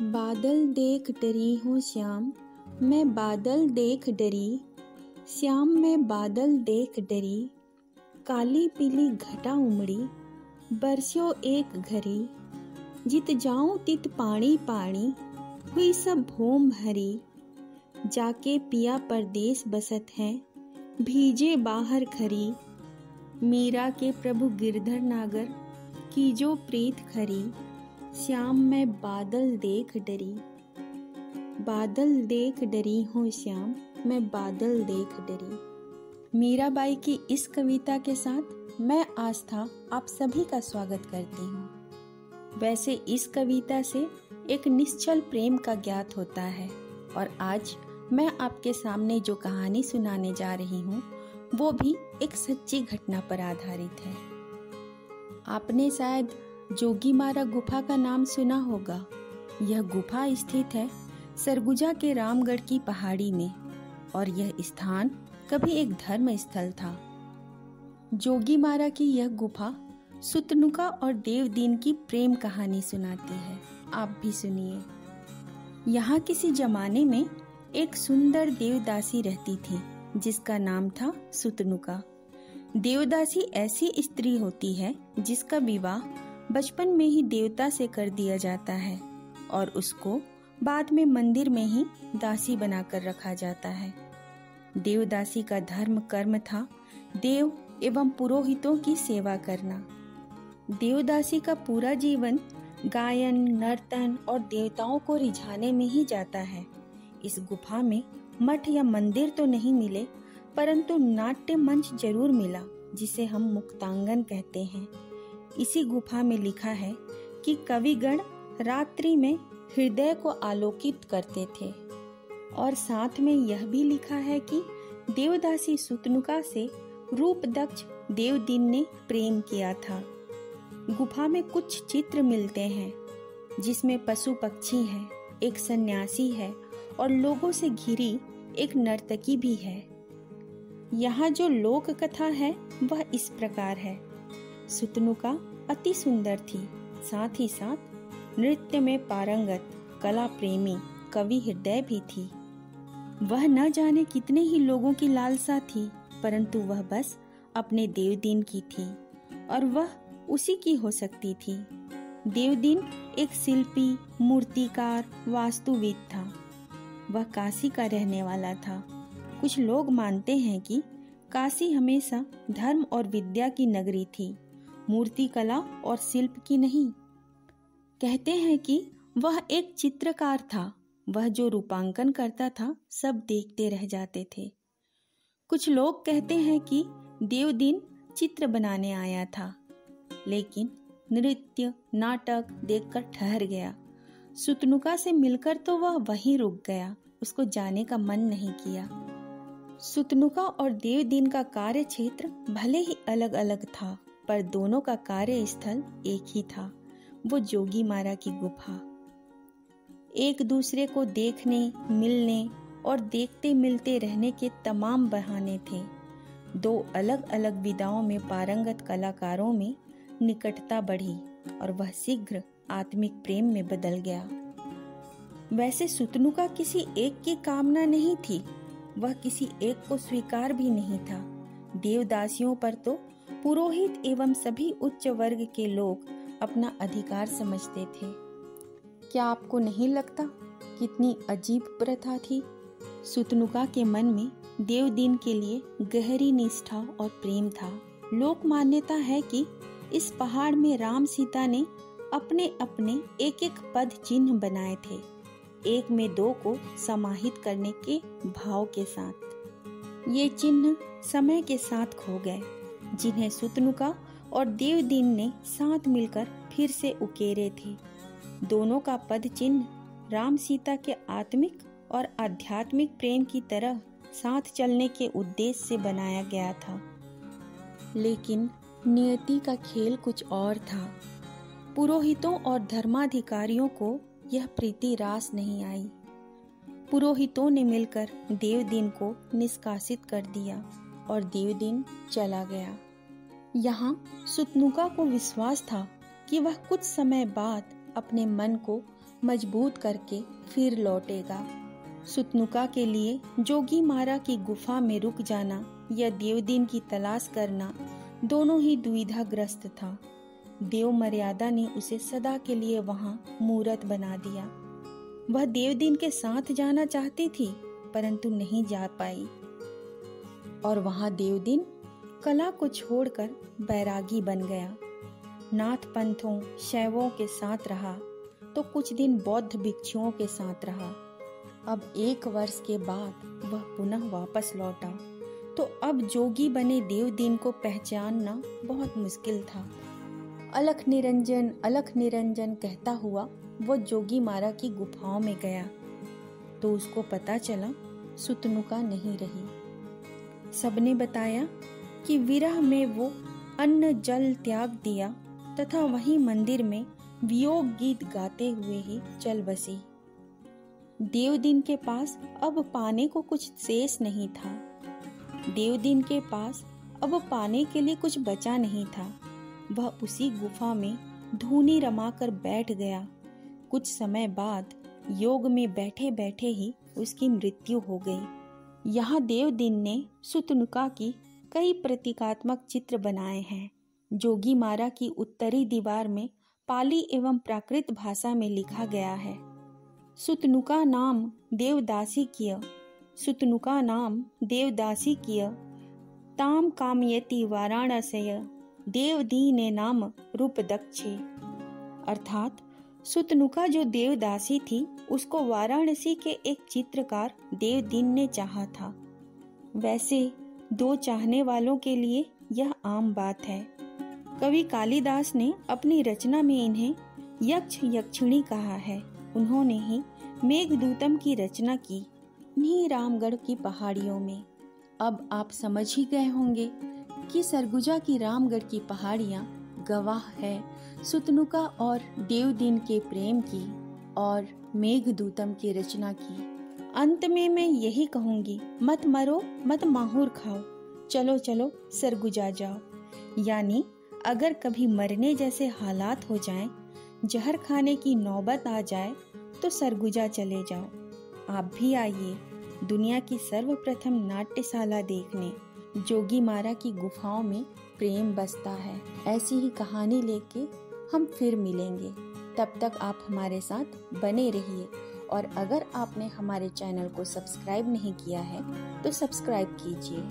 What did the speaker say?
बादल देख डरी हूँ श्याम, मैं बादल देख डरी। श्याम मैं बादल देख डरी, काली पीली घटा उमड़ी। बरस्यो एक घड़ी, जित जाऊं तित पानी पानी। हुई सब भूम भरी, जाके पिया परदेस बसत है। भीजे बाहर खरी, मीरा के प्रभु गिरधर नागर। कीजो प्रीत खरी, श्याम मैं बादल देख डरी। बादल देख डरी हूँ श्याम, मैं बादल देख डरी। मीराबाई की इस कविता के साथ मैं आस्था आप सभी का स्वागत करती हूँ। वैसे इस कविता से एक निश्चल प्रेम का ज्ञात होता है और आज मैं आपके सामने जो कहानी सुनाने जा रही हूँ वो भी एक सच्ची घटना पर आधारित है। आपने शायद जोगीमारा गुफा का नाम सुना होगा। यह गुफा स्थित है सरगुजा के रामगढ़ की पहाड़ी में और यह स्थान कभी एक धर्म स्थल था। जोगीमारा की यह गुफा सुतनुका और देवदीन की प्रेम कहानी सुनाती है। आप भी सुनिए। यहाँ किसी जमाने में एक सुंदर देवदासी रहती थी जिसका नाम था सुतनुका। देवदासी ऐसी स्त्री होती है जिसका विवाह बचपन में ही देवता से कर दिया जाता है और उसको बाद में मंदिर में ही दासी बनाकर रखा जाता है। देवदासी का धर्म कर्म था देव एवं पुरोहितों की सेवा करना। देवदासी का पूरा जीवन गायन, नर्तन और देवताओं को रिझाने में ही जाता है। इस गुफा में मठ या मंदिर तो नहीं मिले परंतु नाट्य मंच जरूर मिला जिसे हम मुक्तांगन कहते हैं। इसी गुफा में लिखा है कि कविगण रात्रि में हृदय को आलोकित करते थे और साथ में यह भी लिखा है कि देवदासी सुतनुका से रूपदक्ष देवदीन ने प्रेम किया था। गुफा में कुछ चित्र मिलते हैं जिसमें पशु पक्षी हैं, एक सन्यासी है और लोगों से घिरी एक नर्तकी भी है। यहाँ जो लोक कथा है वह इस प्रकार है। सुतनुका अति सुंदर थी, साथ ही साथ नृत्य में पारंगत, कला प्रेमी, कवि हृदय भी थी। वह न जाने कितने ही लोगों की लालसा थी परंतु वह बस अपने देवदीन की थी और वह उसी की हो सकती थी। देवदीन एक शिल्पी, मूर्तिकार, वास्तुविद था। वह काशी का रहने वाला था। कुछ लोग मानते हैं कि काशी हमेशा धर्म और विद्या की नगरी थी, मूर्ति कला और शिल्प की नहीं। कहते हैं कि वह एक चित्रकार था। वह जो रूपांकन करता था सब देखते रह जाते थे। कुछ लोग कहते हैं कि देवदीन चित्र बनाने आया था लेकिन नृत्य नाटक देखकर ठहर गया। सुतनुका से मिलकर तो वह वहीं रुक गया, उसको जाने का मन नहीं किया। सुतनुका और देवदीन का कार्य क्षेत्र भले ही अलग अलग था पर दोनों का कार्य स्थल एक ही था, वो जोगीमारा की गुफा। एक दूसरे को देखने, मिलने और देखते मिलते रहने के तमाम बहाने थे। दो अलग अलग विधाओं में पारंगत कलाकारों में निकटता बढ़ी और वह शीघ्र आत्मिक प्रेम में बदल गया। वैसे सुतनुका किसी एक की कामना नहीं थी, वह किसी एक को स्वीकार भी नहीं था। देवदासियों पर तो पुरोहित एवं सभी उच्च वर्ग के लोग अपना अधिकार समझते थे। क्या आपको नहीं लगता कितनी अजीब प्रथा थी? सुतनुका के मन में देवदीन के लिए गहरी निष्ठा और प्रेम था। लोक मान्यता है कि इस पहाड़ में राम सीता ने अपने अपने एक एक पद चिन्ह बनाए थे, एक में दो को समाहित करने के भाव के साथ। ये चिन्ह समय के साथ खो गए, जिन्हें सुतनुका और देवदीन ने साथ मिलकर फिर से उकेरे थे। दोनों का पद चिन्ह राम सीता के आत्मिक और आध्यात्मिक प्रेम की तरह साथ चलने के उद्देश्य से बनाया गया था। लेकिन नियति का खेल कुछ और था। पुरोहितों और धर्माधिकारियों को यह प्रीति रास नहीं आई। पुरोहितों ने मिलकर देवदीन को निष्कासित कर दिया और देवदीन चला गया। यहाँ सुतनुका को विश्वास था कि वह कुछ समय बाद अपने मन को मजबूत करके फिर लौटेगा। सुतनुका के लिए जोगी मारा की गुफा में रुक जाना या देवदिन की तलाश करना दोनों ही दुविधाग्रस्त था। देव मर्यादा ने उसे सदा के लिए वहां मूर्त बना दिया। वह देवदिन के साथ जाना चाहती थी परंतु नहीं जा पाई और वहां देवदिन कला को छोड़कर बैरागी बन गया। नाथ पंथों शैवों के साथ रहा तो कुछ दिन बौद्ध भिक्षुओं के साथ रहा। अब 1 वर्ष के बाद वह पुनः वापस लौटा तो अब जोगी बने देवदिन को पहचानना बहुत मुश्किल था। अलख निरंजन कहता हुआ वो जोगी मारा की गुफाओं में गया तो उसको पता चला सुतनुका नहीं रही। सबने बताया कि विरह में वो अन्न जल त्याग दिया तथा वही मंदिर में वियोग गीत गाते हुए ही चल बसी। देवदिन के पास अब पाने को कुछ शेष नहीं था। देवदिन के पास अब पाने के लिए कुछ बचा नहीं था। वह उसी गुफा में धूनी रमाकर बैठ गया। कुछ समय बाद योग में बैठे बैठे ही उसकी मृत्यु हो गई। यहाँ देवदिन ने सुतनुका की कई प्रतीकात्मक चित्र बनाए हैं। जोगी मारा की उत्तरी दीवार में पाली एवं प्राकृत भाषा में लिखा गया है, सुतनुका नाम देवदासी किय ताम कामयति वाराणसय देवदीने नाम रूप दक्षे। अर्थात सुतनुका जो देवदासी थी उसको वाराणसी के एक चित्रकार देवदीन ने चाहा था। वैसे 2 चाहने वालों के लिए यह आम बात है। कवि कालिदास ने अपनी रचना में इन्हें यक्ष यक्षिणी कहा है। उन्होंने ही मेघदूतम की रचना की इन्हीं रामगढ़ की पहाड़ियों में। अब आप समझ ही गए होंगे कि सरगुजा की रामगढ़ की पहाड़ियाँ गवाह है सुतनुका और देवदिन के प्रेम की और मेघदूतम की रचना की। अंत में मैं यही कहूंगी, मत मरो मत माहौर खाओ, चलो चलो सरगुजा जाओ। यानी अगर कभी मरने जैसे हालात हो जाएं, जहर खाने की नौबत आ जाए तो सरगुजा चले जाओ। आप भी आइए दुनिया की सर्वप्रथम नाट्यशाला देखने। जोगी मारा की गुफाओं में प्रेम बसता है। ऐसी ही कहानी लेके हम फिर मिलेंगे। तब तक आप हमारे साथ बने रहिए और अगर आपने हमारे चैनल को सब्सक्राइब नहीं किया है तो सब्सक्राइब कीजिए।